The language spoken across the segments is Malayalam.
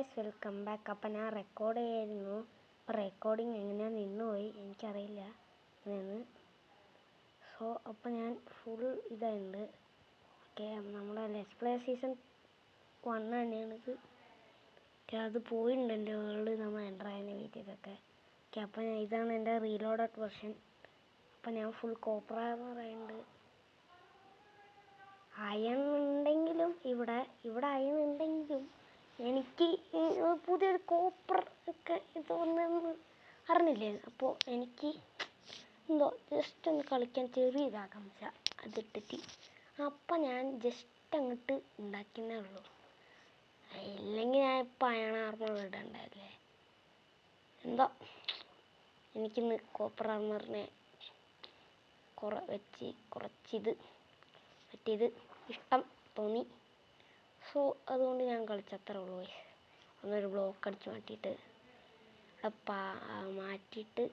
Guys, welcome back. അപ്പം ഞാൻ റെക്കോർഡ് ചെയ്യായിരുന്നു. അപ്പോൾ റെക്കോർഡിങ് എങ്ങനെയാണ് നിന്നുപോയി, എനിക്കറിയില്ല എന്ന്. അപ്പോൾ ഞാൻ ഫുൾ ഇതായിട്ടുണ്ട്. ഓക്കെ, നമ്മുടെ ലെറ്റ്സ് പ്ലേ സീസൺ 1 തന്നെയാണിത്. ഓക്കെ, അത് പോയിട്ടുണ്ട് എൻ്റെ വേൾഡ് നമ്മൾ എൻ്റർ ആയതിൻ്റെ വീട്ടിലൊക്കെ. ഓക്കെ, അപ്പോൾ ഇതാണ് എൻ്റെ റീലോഡഡ് വെർഷൻ. അപ്പം ഞാൻ ഫുൾ കോപ്പർ എന്ന് പറയുന്നുണ്ട്. അയൺ ഉണ്ടെങ്കിലും ഇവിടെ അയൺ ഉണ്ടെങ്കിലും എനിക്ക് പുതിയൊരു കോപ്പർ ഒക്കെ ഇതൊന്നും അറിഞ്ഞില്ലേ. അപ്പോൾ എനിക്ക് എന്തോ ജസ്റ്റ് ഒന്ന് കളിക്കാൻ ചെറിയ ഇതാകാംക്ഷ അതിട്ടിട്ട്. അപ്പം ഞാൻ ജസ്റ്റ് അങ്ങോട്ട് ഉണ്ടാക്കുന്നേ ഉള്ളൂ. ഇല്ലെങ്കിൽ ഞാൻ ഇപ്പം അയൺ ആർമർ ഇടണ്ടല്ലേ. എന്തോ എനിക്കിന്ന് കോപ്പർ ആർമറിനെ കുറച്ചിത് മറ്റേത് ഇഷ്ടം തോന്നി. അതുകൊണ്ട് ഞാൻ കളിച്ചത്രേ ഉള്ളൂ. ഒന്നൊരു ബ്ലോക്ക് അടിച്ച് മാറ്റിയിട്ട്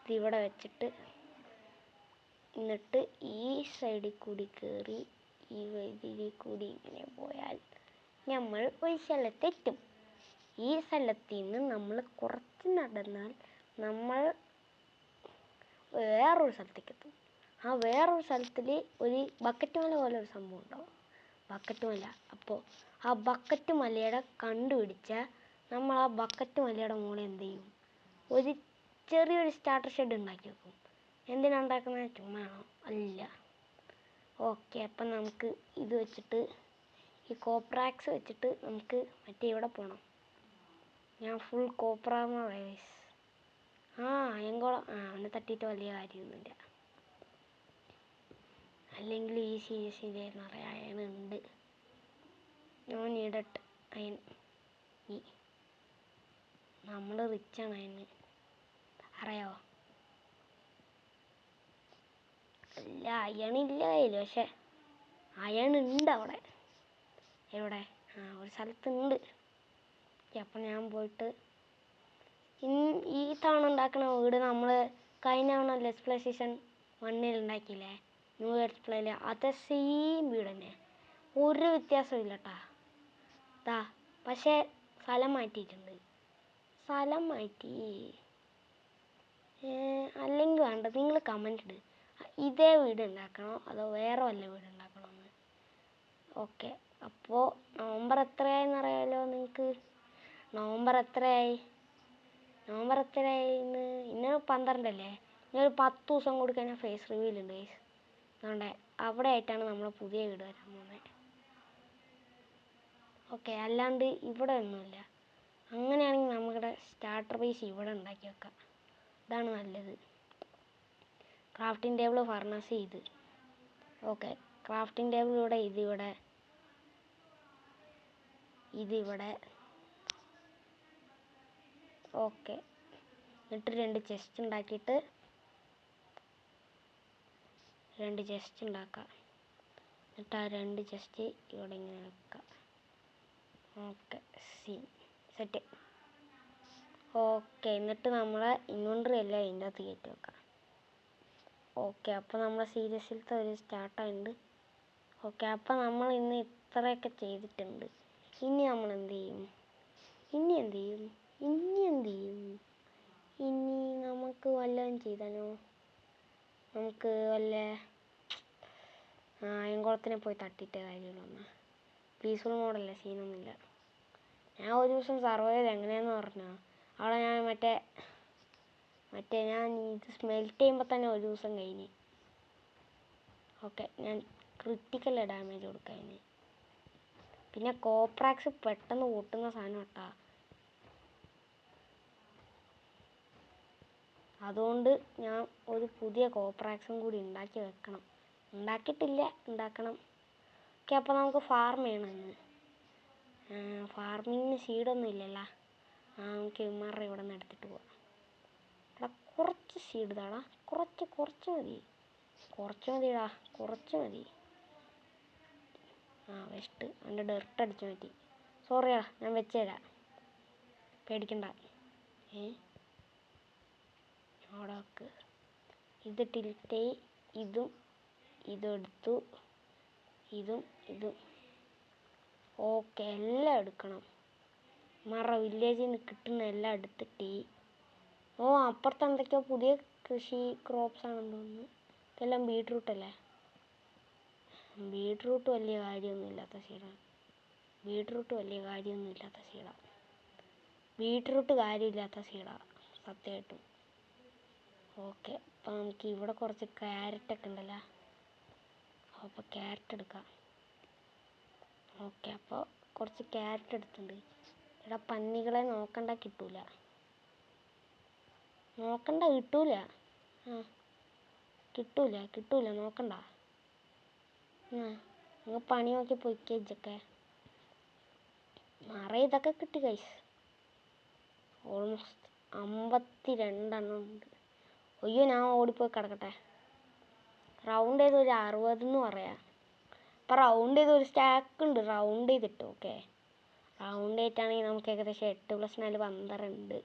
ഇതിവിടെ വെച്ചിട്ട് എന്നിട്ട് ഈ സൈഡിൽ കൂടി കയറി ഈ വഴിയിൽ കൂടി ഇങ്ങനെ പോയാൽ നമ്മൾ ഒരു സ്ഥലത്തെത്തും. ഈ സ്ഥലത്ത് നിന്ന് നമ്മൾ കുറച്ച് നടന്നാൽ നമ്മൾ വേറൊരു സ്ഥലത്തേക്ക് എത്തും. ആ വേറൊരു സ്ഥലത്തിൽ ഒരു ബക്കറ്റ് മല പോലെ ഒരു സംഭവം ഉണ്ടാവും. ബക്കറ്റ് മല. അപ്പോൾ ആ ബക്കറ്റ് മലയുടെ കണ്ടുപിടിച്ചാൽ നമ്മൾ ആ ബക്കറ്റ് മലയുടെ മുകളിൽ എന്ത് ചെയ്യും? ഒരു ചെറിയൊരു സ്റ്റാർട്ടർ ഷെഡ് ഉണ്ടാക്കി വെക്കും. എന്തിനാണ് ഉണ്ടാക്കുന്നത്? ചുമ്മാണോ? അല്ല. ഓക്കെ, അപ്പം നമുക്ക് ഇത് വെച്ചിട്ട് ഈ കോപ്രാക്സ് വെച്ചിട്ട് നമുക്ക് മറ്റേ ഇവിടെ പോകണം. ഞാൻ ഫുൾ കോപ്രാന്ന് റൈസ്. അയങ്കോളം അവനെ തട്ടിയിട്ട് വലിയ കാര്യമൊന്നുമില്ല. അല്ലെങ്കിൽ ഈ സീരീസിൻ്റെ നിറയെ അയണുണ്ട്. ഞാൻ ഇടട്ട് അയൺ. നമ്മൾ റിച്ചാണ് അയണ്, അറിയാവോ? അല്ല, അയണില്ല കയ്യിൽ, പക്ഷെ അയണുണ്ട് അവിടെ. എവിടെ? ഒരു സ്ഥലത്തുണ്ട്. അപ്പം ഞാൻ പോയിട്ട് ഈ തവണ ഉണ്ടാക്കുന്ന വീട് നമ്മൾ കഴിഞ്ഞ തവണ ലെറ്റ്സ് പ്ലേ സീസൺ 1 ഉണ്ടാക്കിയില്ലേ, ന്യൂ ലെറ്റ്സ് പ്ലേയിൽ, അതേ സെയിം വീട് തന്നെ. ഒരു വ്യത്യാസവും ഇല്ല കേട്ടോ. പക്ഷേ സ്ഥലം മാറ്റിയിട്ടുണ്ട്. സ്ഥലം മാറ്റി. അല്ലെങ്കിൽ വേണ്ട, നിങ്ങൾ കമൻ്റ് ഇട്, ഇതേ വീട് ഉണ്ടാക്കണോ അതോ വേറെ വല്ല വീട് ഉണ്ടാക്കണമെന്ന്. ഓക്കെ, അപ്പോൾ നവംബർ എത്രയായെന്ന് അറിയാമല്ലോ നിങ്ങൾക്ക്? നവംബർ എത്രയായിന്ന്? ഇന്ന് 12 അല്ലേ? ഇനി ഒരു 10 ദിവസം കൂടി കഴിഞ്ഞാൽ ഫേസ് റിവീലുണ്ട് ഗൈസ്. അതുകൊണ്ട് അവിടെ ആയിട്ടാണ് നമ്മൾ പുതിയ വീട് വരാൻ പോകുന്നത്. ഓക്കെ, അല്ലാണ്ട് ഇവിടെ ഒന്നുമില്ല. അങ്ങനെയാണെങ്കിൽ നമ്മുടെ സ്റ്റാർട്ടർ ബേസ് ഇവിടെ ഉണ്ടാക്കി വെക്കാം. ഇതാണ് നല്ലത്. ക്രാഫ്റ്റിംഗ് ടേബിൾ ഫർണസ് ചെയ്ത്. ഓക്കെ, ക്രാഫ്റ്റിംഗ് ടേബിളിലൂടെ ഇതിവിടെ ഓക്കെ. എന്നിട്ട് 2 ചെസ്റ്റ് ഉണ്ടാക്കിയിട്ട് 2 ചെസ്റ്റ് ഉണ്ടാക്കാം. എന്നിട്ട് ആ 2 ചെസ്റ്റ് ഇവിടെ ഇങ്ങനെ വെക്കാം. Okay, set. ഓക്കെ, എന്നിട്ട് നമ്മളെ ഇൻവെൻ്ററി എല്ലാം ഇതിൻ്റെ അകത്ത് കയറ്റി വെക്കാം. ഓക്കെ, അപ്പോൾ നമ്മളെ സീരീസിലത്തെ ഒരു സ്റ്റാർട്ടായിട്ടുണ്ട്. ഓക്കെ, അപ്പോൾ നമ്മൾ ഇന്ന് ഇത്രയൊക്കെ ചെയ്തിട്ടുണ്ട്. ഇനി നമ്മൾ എന്ത് ചെയ്യും? ഇനി നമുക്ക് വല്ലതും ചെയ്താലോ? നമുക്ക് വല്ല അയൻകുളത്തിനെ പോയി തട്ടിയിട്ട് കാര്യമുള്ളൂ. പീസ്ഫുൾ മോഡല്ലേ, സീനൊന്നുമില്ല. ഞാൻ ഒരു ദിവസം സർവൈവ് ചെയ്ത് എങ്ങനെയാണെന്ന് പറഞ്ഞാൽ അവിടെ ഞാൻ മറ്റേ ഞാൻ ഇത് സ്മെൽറ്റ് ചെയ്യുമ്പോൾ തന്നെ ഒരു ദിവസം കഴിഞ്ഞ്. ഓക്കെ, ഞാൻ ക്രിട്ടിക്കൽ ഡാമേജ് കൊടുക്കാൻ. പിന്നെ കോപ്രാക്സ് പെട്ടെന്ന് പൊട്ടുന്ന സാധനം കേട്ടോ. അതുകൊണ്ട് ഞാൻ ഒരു പുതിയ കോപ്രാക്സും കൂടി ഉണ്ടാക്കി വെക്കണം. ഉണ്ടാക്കിയിട്ടില്ല, ഉണ്ടാക്കണം. ഓക്കെ, അപ്പോൾ നമുക്ക് ഫാർം ചെയ്യണമെന്ന്. ഫാർമിങ്ങിന് സീഡൊന്നും ഇല്ലല്ലോ. നമുക്ക് ഇമാരുടെ ഇവിടെ നിന്ന് എടുത്തിട്ട് പോവാം. എടാ, കുറച്ച് സീഡ് താടാ. കുറച്ച് മതി. വെസ്റ്റ് അതിൻ്റെ ഡെർട്ട് അടിച്ച് മാറ്റി. സോറിയാ, ഞാൻ വെച്ചുതരാം, പേടിക്കണ്ട. അവിടെ വെക്ക്. ഇത് ടിൽറ്റ്, ഇതെടുത്തു, ഇതും. ഓക്കെ, എല്ലാം എടുക്കണം. വില്ലേജിൽ നിന്ന് കിട്ടുന്ന എല്ലാം എടുത്തിട്ട് അപ്പുറത്ത് എന്തൊക്കെയോ പുതിയ കൃഷി ക്രോപ്സ് ആണെന്ന് തോന്നുന്നു. ഇതെല്ലാം ബീട്രൂട്ടല്ലേ? ബീട്രൂട്ട് വലിയ കാര്യമൊന്നുമില്ലാത്ത സീഡാണ്. ബീട്രൂട്ട് കാര്യമില്ലാത്ത സീഡാണ് സത്യമായിട്ടും. ഓക്കെ, അപ്പം നമുക്ക് ഇവിടെ കുറച്ച് ക്യാരറ്റൊക്കെ ഉണ്ടല്ലോ, അപ്പോൾ ക്യാരറ്റ് എടുക്കാം. ഓക്കെ, അപ്പോൾ കുറച്ച് ക്യാരറ്റ് എടുത്തിട്ടുണ്ട്. ഇവിടെ പന്നികളെ നോക്കണ്ട, കിട്ടൂല. നോക്കണ്ട. നിങ്ങൾ പണി നോക്കി പൊയ്ക്കൊക്കെ. നിറയെ ഇതൊക്കെ കിട്ടി ഗൈസ്. ഓൾമോസ്റ്റ് 52 ഉണ്ട്. അയ്യോ, ഞാൻ ഓടിപ്പോയി കിടക്കട്ടെ. റൗണ്ട് ചെയ്ത് ഒരു 60 എന്ന് പറയാം. അപ്പം റൗണ്ട് ചെയ്ത് ഒരു സ്റ്റാക്ക് ഉണ്ട്, റൗണ്ട് ചെയ്തിട്ട്. ഓക്കെ, റൗണ്ട് ചെയ്തിട്ടാണെങ്കിൽ നമുക്ക് ഏകദേശം 8 + 4 12.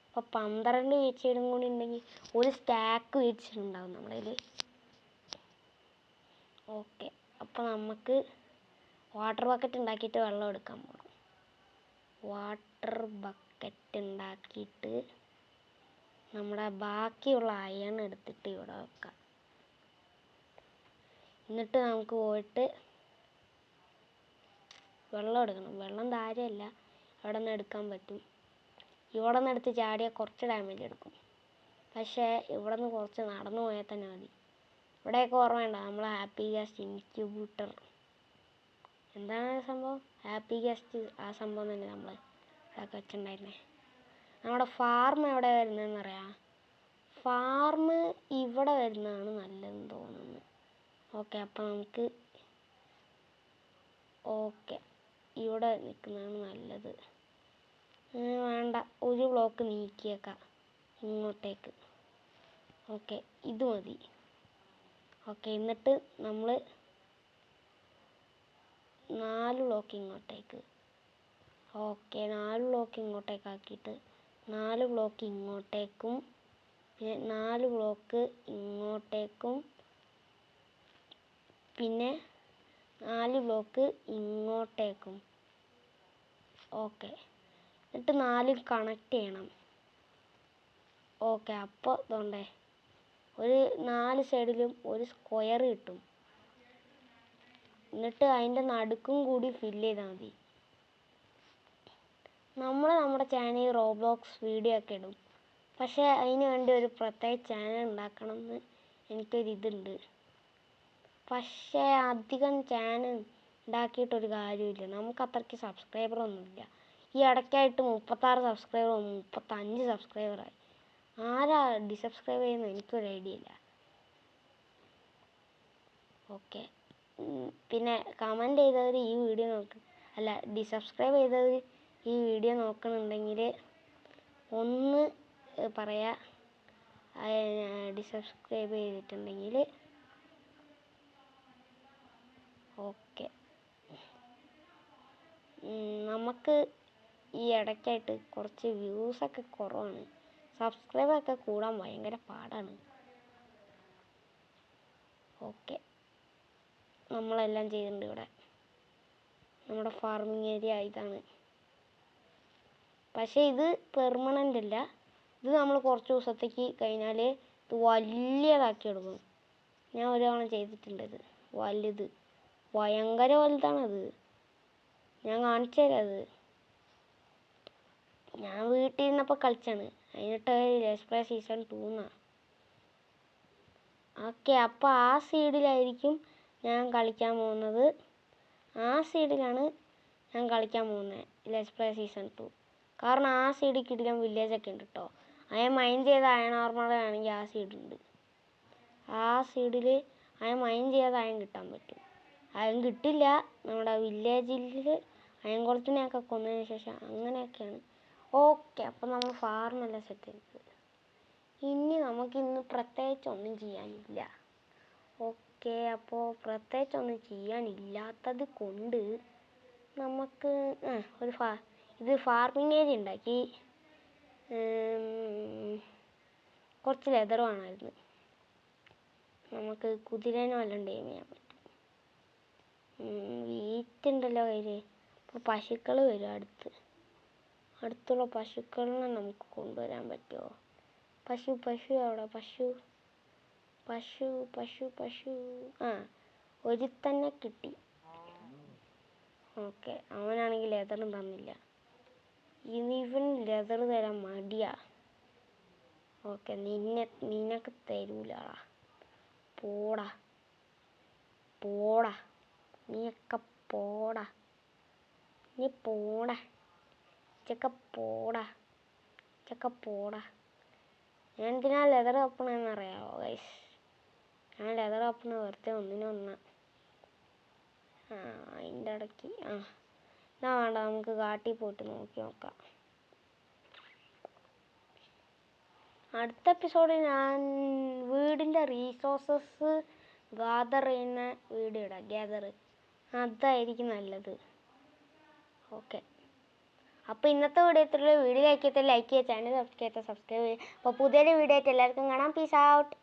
അപ്പോൾ 12 വീഴ്ചയിലും കൂടി ഉണ്ടെങ്കിൽ ഒരു സ്റ്റാക്ക് വീഴ്ചയുണ്ടാവും നമ്മുടെ കയ്യിൽ. ഓക്കെ, അപ്പോൾ നമുക്ക് വാട്ടർ ബക്കറ്റ് ഉണ്ടാക്കിയിട്ട് വെള്ളം എടുക്കാൻ പോകണം. വാട്ടർ ബക്കറ്റ് ഉണ്ടാക്കിയിട്ട് നമ്മുടെ ബാക്കിയുള്ള അയൺ എടുത്തിട്ട് ഇവിടെ വെക്കാം. എന്നിട്ട് നമുക്ക് പോയിട്ട് വെള്ളം എടുക്കണം. വെള്ളം ധാരമല്ല, അവിടെ നിന്ന് എടുക്കാൻ പറ്റും. ഇവിടെ നിന്ന് എടുത്ത് ചാടിയാൽ കുറച്ച് ഡാമേജ് എടുക്കും. പക്ഷേ ഇവിടെ നിന്ന് കുറച്ച് നടന്നു പോയാൽ തന്നെ മതി. ഇവിടെയൊക്കെ ഓർമ്മയുണ്ട നമ്മൾ ഹാപ്പി ഗസ്റ്റ് ഇൻക്യൂബേറ്റർ. എന്താണ് സംഭവം? ഹാപ്പി ഗസ്റ്റ് ആ സംഭവം തന്നെ നമ്മൾ ഇവിടെയൊക്കെ വെച്ചിട്ടുണ്ടായിരുന്നേ. നമ്മുടെ ഫാർം എവിടെ വരുന്നതെന്ന് അറിയാം? ഫാർം ഇവിടെ വരുന്നതാണ് നല്ലതെന്ന് തോന്നുന്നു. ഓക്കെ, അപ്പം നമുക്ക് ഇവിടെ നിൽക്കുന്നതാണ് നല്ലത്. വേണ്ട, ഒരു ബ്ലോക്ക് നീക്കിയേക്കാം ഇങ്ങോട്ടേക്ക്. ഓക്കെ, ഇത് മതി. ഓക്കെ, എന്നിട്ട് നമ്മൾ 4 ബ്ലോക്ക് ഇങ്ങോട്ടേക്ക്. ഓക്കെ, 4 ബ്ലോക്ക് ഇങ്ങോട്ടേക്കാക്കിയിട്ട് 4 ബ്ലോക്ക് ഇങ്ങോട്ടേക്കും, പിന്നെ 4 ബ്ലോക്ക് ഇങ്ങോട്ടേക്കും, പിന്നെ 4 ബ്ലോക്ക് ഇങ്ങോട്ടേക്കും. ഓക്കെ, എന്നിട്ട് 4 കണക്ട് ചെയ്യണം. ഓക്കെ, അപ്പോൾ ഇതുകൊണ്ടേ ഒരു 4 സൈഡിലും ഒരു സ്ക്വയർ കിട്ടും. എന്നിട്ട് അതിൻ്റെ നടുക്കും കൂടി ഫില്ല് ചെയ്താൽ മതി. നമ്മുടെ ചാനലിൽ റോബ്ലോക്സ് വീഡിയോ ഒക്കെ ഇടും. പക്ഷേ അതിന് വേണ്ടി ഒരു പ്രത്യേക ചാനൽ ഉണ്ടാക്കണമെന്ന് എനിക്കൊരിതുണ്ട്. പക്ഷേ അധികം ചാനൽ ഉണ്ടാക്കിയിട്ടൊരു കാര്യമില്ല. നമുക്ക് അത്രയ്ക്ക് സബ്സ്ക്രൈബറൊന്നുമില്ല. ഈ ഇടയ്ക്കായിട്ട് 36 സബ്സ്ക്രൈബർ, 35 സബ്സ്ക്രൈബറായി. ആരാ ഡിസബ്സ്ക്രൈബ് ചെയ്യുന്നത് എനിക്കൊരു ഐഡിയ ഇല്ല. ഓക്കെ, പിന്നെ കമൻറ്റ് ചെയ്തവർ ഈ വീഡിയോ ഡിസബ്സ്ക്രൈബ് ചെയ്തവർ ഈ വീഡിയോ നോക്കണമെന്നുണ്ടെങ്കിൽ ഒന്ന് പറയാ. ഡിസബ്സ്ക്രൈബ് ചെയ്തിട്ടുണ്ടെങ്കിൽ. ഓക്കെ, നമുക്ക് ഈ ഇടയ്ക്കായിട്ട് കുറച്ച് വ്യൂസൊക്കെ കുറവാണ്. സബ്സ്ക്രൈബറൊക്കെ കൂടാൻ ഭയങ്കര പാടാണ്. ഓക്കെ, നമ്മളെല്ലാം ചെയ്തിട്ടുണ്ട്. ഇവിടെ നമ്മുടെ ഫാർമിംഗ് ഏരിയ ഇതാണ്. പക്ഷേ ഇത് പെർമനൻ്റ് അല്ല. ഇത് നമ്മൾ കുറച്ച് ദിവസത്തേക്ക് കഴിഞ്ഞാൽ ഇത് വലിയതാക്കി എടുക്കും. ഞാൻ ഒരു തവണ ചെയ്തിട്ടുണ്ട്. ഇത് വലുത്, ഭയങ്കര വലുതാണത്. ഞാൻ കാണിച്ചു തരാം. അത് ഞാൻ വീട്ടിൽ ഇരുന്നപ്പോൾ കളിച്ചാണ്. അതിനിട്ട് ലെറ്റ്സ് പ്ലേ സീസൺ 2 എന്നാണ്. ഓക്കെ, അപ്പോൾ ആ സീഡിലായിരിക്കും ഞാൻ കളിക്കാൻ പോകുന്നത്. ആ സീഡിലാണ് ഞാൻ കളിക്കാൻ പോകുന്നത് ലെറ്റ്സ് പ്ലേ സീസൺ 2. കാരണം ആ സീഡിൽ കിടിലൻ വില്ലേജൊക്കെ ഉണ്ട് കേട്ടോ. അയാൾ മൈൻ ചെയ്ത അയൺ ആർമർ ആണെങ്കിൽ ആ സീഡുണ്ട്. ആ സീഡിൽ അയാൾ മൈൻ ചെയ്ത അയൺ കിട്ടാൻ പറ്റും. അയൺ കിട്ടില്ല നമ്മുടെ വില്ലേജിൽ അയൺ കുളത്തിനെയൊക്കെ കൊന്നതിന് ശേഷം. അങ്ങനെയൊക്കെയാണ്. ഓക്കെ, അപ്പം നമ്മൾ ഫാർമെല്ലാം സെറ്റ് ചെയ്തത്. ഇനി നമുക്കിന്ന് പ്രത്യേകിച്ചൊന്നും ചെയ്യാനില്ല. ഓക്കെ, അപ്പോൾ പ്രത്യേകിച്ചൊന്നും ചെയ്യാനില്ലാത്തത് കൊണ്ട് നമുക്ക് ഇത് ഫാർമിംഗ് ഏരിയ ഉണ്ടാക്കി. കുറച്ച് ലെതർ വേണമായിരുന്നു. നമുക്ക് കുതിരേനെ വല്ലതും ടൈം ചെയ്യാൻ പറ്റും. വീറ്റുണ്ടല്ലോ കയ്യിൽ. അപ്പോൾ പശുക്കൾ വരും അടുത്ത്. അടുത്തുള്ള പശുക്കളിനെ നമുക്ക് കൊണ്ടുവരാൻ പറ്റുമോ? പശു അവിടെ പശു. ആ, ഒരുത്തന്നെ കിട്ടി. ഓക്കെ, അവനാണെങ്കിൽ ലെതറും തന്നില്ല. ഇവൻ ലെതർ തരാൻ മടിയാ. ഓക്കെ, നിനക്ക് തരൂലാടാ. പോടാ, നീയൊക്കെ പോടാ. നീ പോടാ, പോടാ. ഞാൻ എന്തിനാ ലെതർ തപ്പണെന്നറിയാവോ ഗൈസ്? ഞാൻ ലെതർ തപ്പണ വെറുതെ ഒന്നിനൊന്ന്. അതിൻ്റെ ഇടയ്ക്ക് എന്നാ വേണ്ട, നമുക്ക് കാട്ടിൽ പോയിട്ട് നോക്കാം. അടുത്ത എപ്പിസോഡിൽ ഞാൻ വീടിൻ്റെ റീസോഴ്സസ് ഗാദർ ചെയ്യുന്ന വീഡിയോ ഇടാം. അതായിരിക്കും നല്ലത്. ഓക്കെ, അപ്പോൾ ഇന്നത്തെ വീഡിയോ ലൈക്ക് ചെയ്താൽ ലൈക്ക് ചെയ്യുക, ചാനൽ സബ്സ്ക്രൈബ് ചെയ്യുക. അപ്പോൾ പുതിയൊരു വീഡിയോ ആയിട്ട് എല്ലാവർക്കും കാണാം. Peace out.